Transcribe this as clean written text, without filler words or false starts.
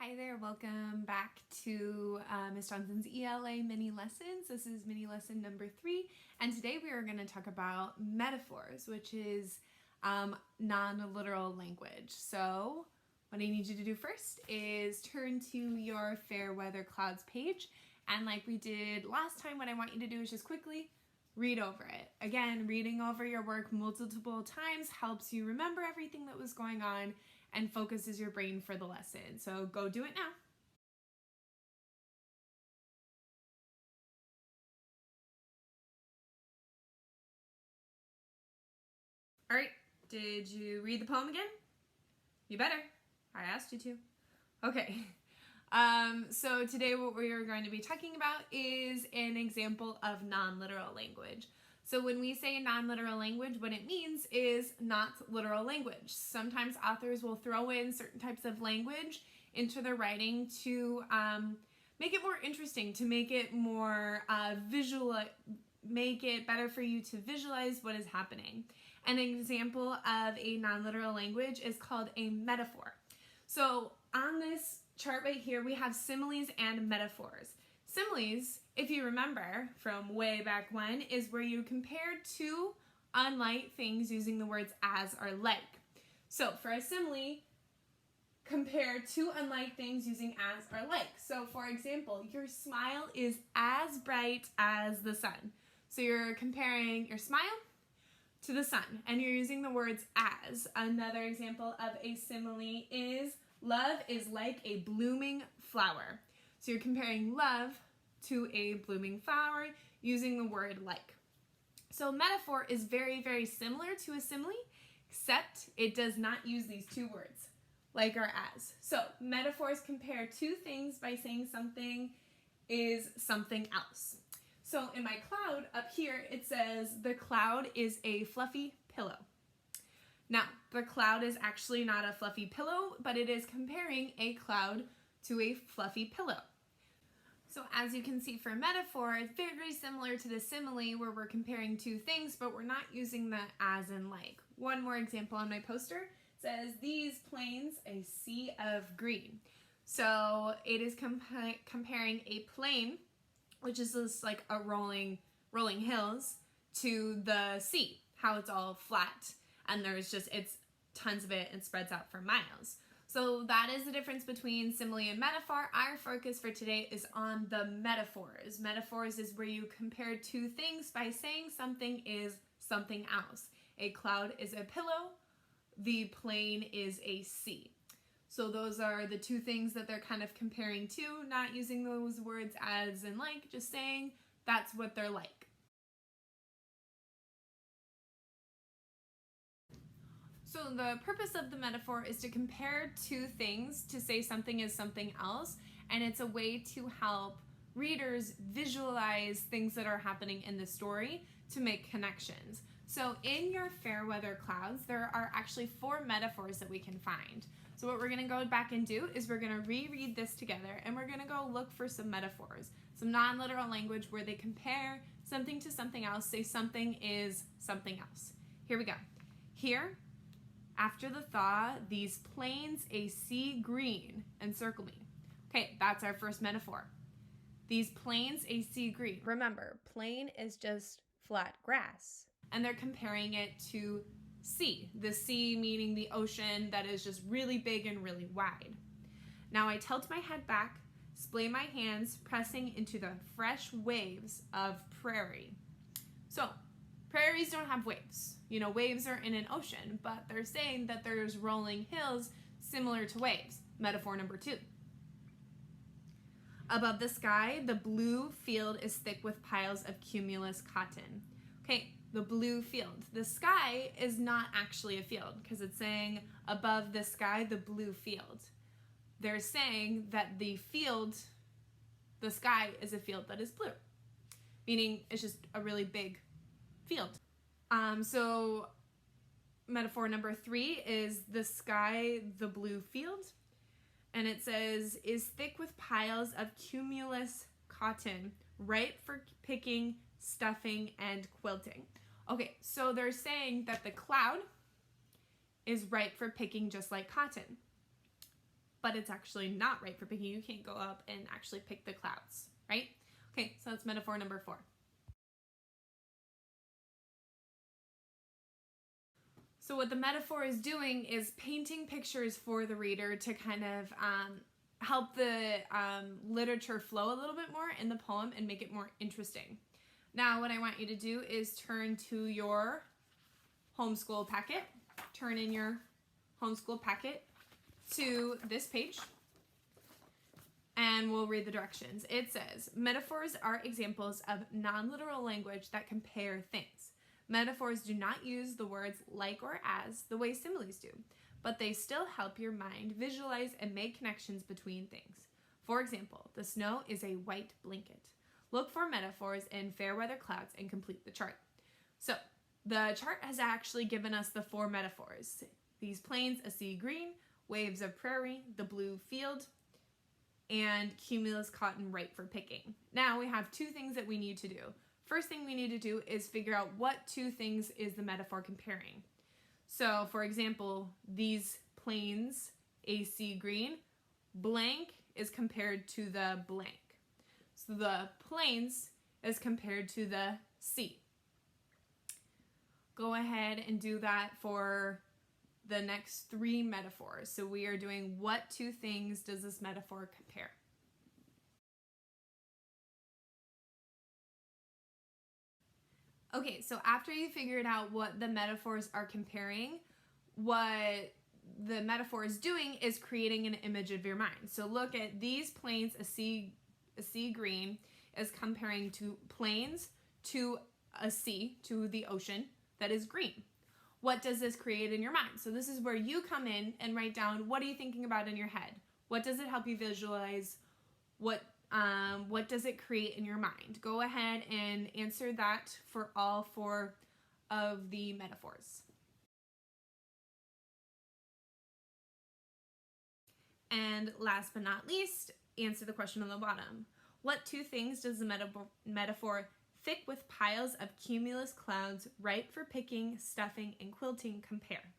Hi there, welcome back to Ms. Johnson's ELA mini lessons. This is mini lesson number 3, and today we are going to talk about metaphors, which is non-literal language. So what I need you to do first is turn to your fair weather clouds page, and like we did last time, what I want you to do is just quickly read over it. Again, reading over your work multiple times helps you remember everything that was going on and focuses your brain for the lesson. So go do it now. All right, did you read the poem again? You better. I asked you to. Okay. So today what we are going to be talking about is an example of non-literal language. So when we say non-literal language, what it means is not literal language. Sometimes authors will throw in certain types of language into their writing to make it more interesting, to make it more visual, make it better for you to visualize what is happening. An example of a non-literal language is called a metaphor. So on this chart right here, we have similes and metaphors. Similes, if you remember from way back when, is where you compare two unlike things using the words as or like. So for a simile, compare two unlike things using as or like. So for example, your smile is as bright as the sun. So you're comparing your smile to the sun, and you're using the words as. Another example of a simile is love is like a blooming flower. So you're comparing love to a blooming flower using the word like. So metaphor is very similar to a simile, except it does not use these two words, like or as. So metaphors compare two things by saying something is something else. So in my cloud up here, it says the cloud is a fluffy pillow. Now, the cloud is actually not a fluffy pillow, but it is comparing a cloud to a fluffy pillow. So as you can see for metaphor, it's very similar to the simile where we're comparing two things, but we're not using the as and like. One more example on my poster says, these plains a sea of green. So it is comparing a plain, which is just like a rolling hills, to the sea, how it's all flat, and it's tons of it and spreads out for miles. So that is the difference between simile and metaphor. Our focus for today is on the metaphors. Metaphors is where you compare two things by saying something is something else. A cloud is a pillow, the plain is a sea. So those are the two things that they're kind of comparing to, not using those words as and like, just saying that's what they're like. So the purpose of the metaphor is to compare two things to say something is something else, and it's a way to help readers visualize things that are happening in the story to make connections. So in your fair weather clouds, there are actually 4 metaphors that we can find. So what we're going to go back and do is we're going to reread this together, and we're going to go look for some metaphors, some non-literal language where they compare something to something else, say something is something else. Here we go. Here, after the thaw, these plains a sea green, encircle me. Okay, that's our first metaphor. These plains a sea green. Remember, plain is just flat grass. And they're comparing it to sea. The sea meaning the ocean that is just really big and really wide. Now I tilt my head back, splay my hands, pressing into the fresh waves of prairie. So, prairies don't have waves. You know, waves are in an ocean, but they're saying that there's rolling hills similar to waves. Metaphor number 2. Above the sky, the blue field is thick with piles of cumulus cotton. Okay, the blue field. The sky is not actually a field because it's saying above the sky, the blue field. They're saying that the field, the sky is a field that is blue, meaning it's just a really big field. So metaphor number 3 is the sky, the blue field, and it says is thick with piles of cumulus cotton, ripe for picking, stuffing, and quilting. Okay, so they're saying that the cloud is ripe for picking just like cotton. but it's actually not right for picking. You can't go up and actually pick the clouds, right? Okay, so that's metaphor number 4. So what the metaphor is doing is painting pictures for the reader to kind of help the literature flow a little bit more in the poem and make it more interesting. Now what I want you to do is turn to your homeschool packet. Turn in your homeschool packet to this page, and we'll read the directions. It says, metaphors are examples of non-literal language that compare things. Metaphors do not use the words like or as the way similes do, but they still help your mind visualize and make connections between things. For example, the snow is a white blanket. Look for metaphors in fair weather clouds and complete the chart. So, the chart has actually given us the 4 metaphors. These plains, a sea green, waves of prairie, the blue field, and cumulus cotton ripe for picking. Now we have 2 things that we need to do. First thing we need to do is figure out what 2 things is the metaphor comparing. So, for example, these plains, a sea green, blank is compared to the blank. So the plains is compared to the sea. Go ahead and do that for the next 3 metaphors. So we are doing what 2 things does this metaphor compare? Okay, so after you figured out what the metaphors are comparing, what the metaphor is doing is creating an image of your mind. So look at these plains, a sea green is comparing to plains to a sea, to the ocean that is green. What does this create in your mind? So this is where you come in and write down, what are you thinking about in your head? What does it help you visualize? What does it create in your mind? Go ahead and answer that for all 4 of the metaphors. And last but not least, answer the question on the bottom. What 2 things does the metaphor thick with piles of cumulus clouds ripe for picking, stuffing, and quilting compare?